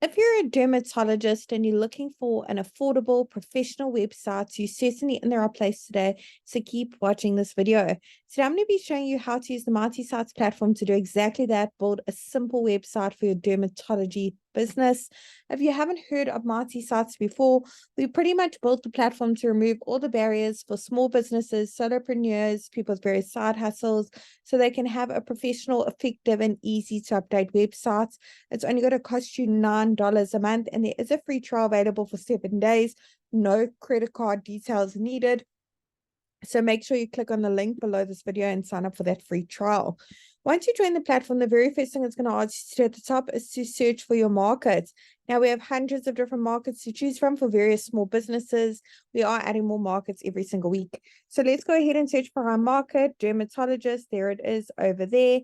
If you're a dermatologist and you're looking for an affordable professional website, you're certainly in the right place today. So keep watching this video. Today, I'm going to be showing you how to use the multi-sites platform to do exactly that, build a simple website for your dermatology business. If you haven't heard of multi-sites before, we pretty much built the platform to remove all the barriers for small businesses, solopreneurs, people with various side hustles, so they can have a professional, effective, and easy to update website. It's only going to cost you $9 a month, and there is a free trial available for 7 days. No credit card details needed. So make sure you click on the link below this video and sign up for that free trial. Once you join the platform, the very first thing it's going to ask you to do at the top is to search for your market. Now, we have hundreds of different markets to choose from for various small businesses. We are adding more markets every single week. So let's go ahead and search for our market, dermatologist. There it is over there.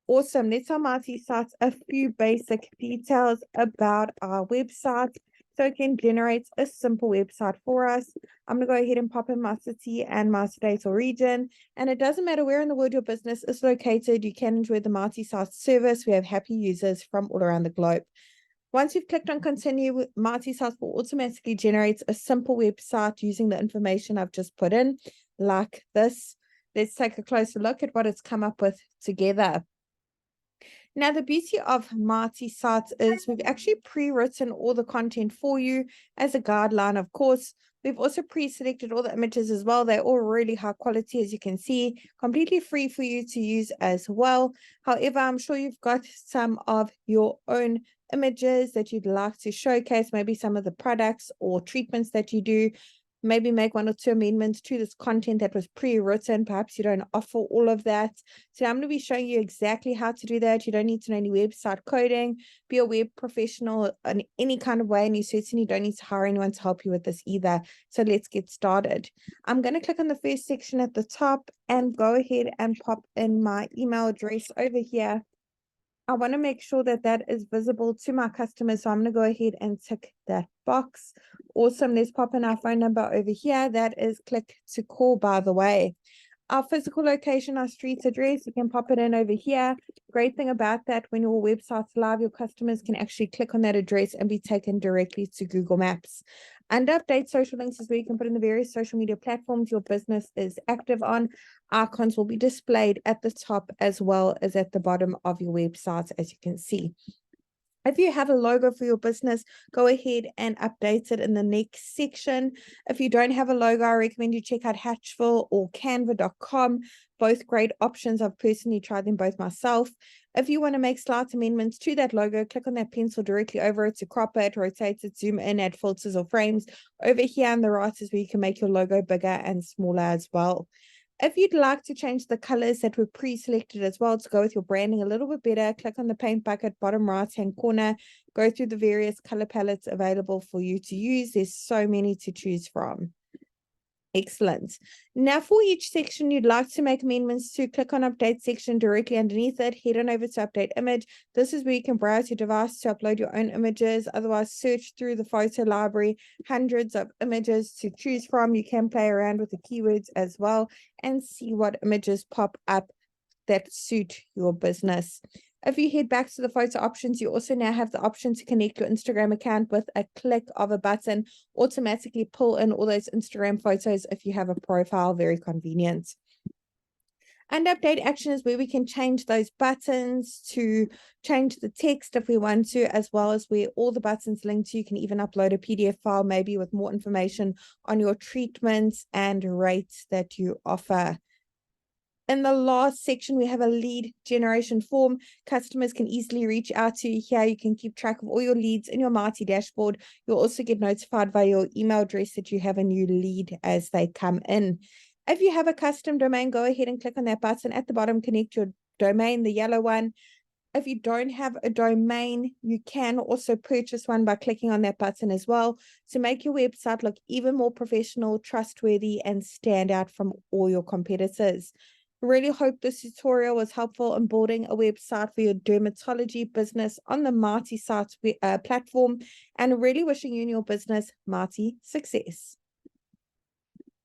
Awesome. Let's tell multi-sites a few basic details about our website so it can generate a simple website for us. I'm going to go ahead and pop in my city and my state or region. And it doesn't matter where in the world your business is located, you can enjoy the multi-site service. We have happy users from all around the globe. Once you've clicked on continue, multi-sites will automatically generate a simple website using the information I've just put in, like this. Let's take a closer look at what it's come up with together. Now, the beauty of multi-sites is we've actually pre-written all the content for you as a guideline, of course. We've also pre-selected all the images as well. They're all really high quality, as you can see, completely free for you to use as well. However, I'm sure you've got some of your own images that you'd like to showcase, maybe some of the products or treatments that you do. Maybe make 1 or 2 amendments to this content that was pre-written. Perhaps you don't offer all of that. So I'm going to be showing you exactly how to do that. You don't need to know any website coding, be a web professional in any kind of way, and you certainly don't need to hire anyone to help you with this either. So let's get started. I'm going to click on the first section at the top and go ahead and pop in my email address over here. I want to make sure that that is visible to my customers. So I'm going to go ahead and tick that box. Awesome. Let's pop in our phone number over here. That is click to call, by the way. Our physical location, our street address, you can pop it in over here. Great thing about that, when your website's live, your customers can actually click on that address and be taken directly to Google Maps. Under update social links is where you can put in the various social media platforms your business is active on. Icons will be displayed at the top as well as at the bottom of your website, as you can see. If you have a logo for your business, go ahead and update it in the next section. If you don't have a logo, I recommend you check out Hatchville or canva.com. Both great options. I've personally tried them both myself. If you want to make slight amendments to that logo, click on that pencil directly over it to crop it, rotate it, zoom in, add filters or frames. Over here on the right is where you can make your logo bigger and smaller as well. If you'd like to change the colors that were pre-selected as well to go with your branding a little bit better, click on the paint bucket bottom right-hand corner, go through the various color palettes available for you to use. There's so many to choose from. Excellent. Now, for each section you'd like to make amendments to, click on update section directly underneath it. Head on over to update image. This is where you can browse your device to upload your own images. Otherwise, search through the photo library, hundreds of images to choose from. You can play around with the keywords as well and see what images pop up that suit your business. If you head back to the photo options, you also now have the option to connect your Instagram account with a click of a button, automatically pull in all those Instagram photos if you have a profile. Very convenient. And update action is where we can change those buttons to change the text if we want to, as well as where all the buttons link to. You can even upload a PDF file, maybe with more information on your treatments and rates that you offer. In the last section, we have a lead generation form. Customers can easily reach out to you here. You can keep track of all your leads in your Marty dashboard. You'll also get notified via your email address that you have a new lead as they come in. If you have a custom domain, go ahead and click on that button at the bottom, connect your domain, the yellow one. If you don't have a domain, you can also purchase one by clicking on that button as well to make your website look even more professional, trustworthy, and stand out from all your competitors. Really hope this tutorial was helpful in building a website for your dermatology business on the Marty Sites platform, and really wishing you and your business Marty success.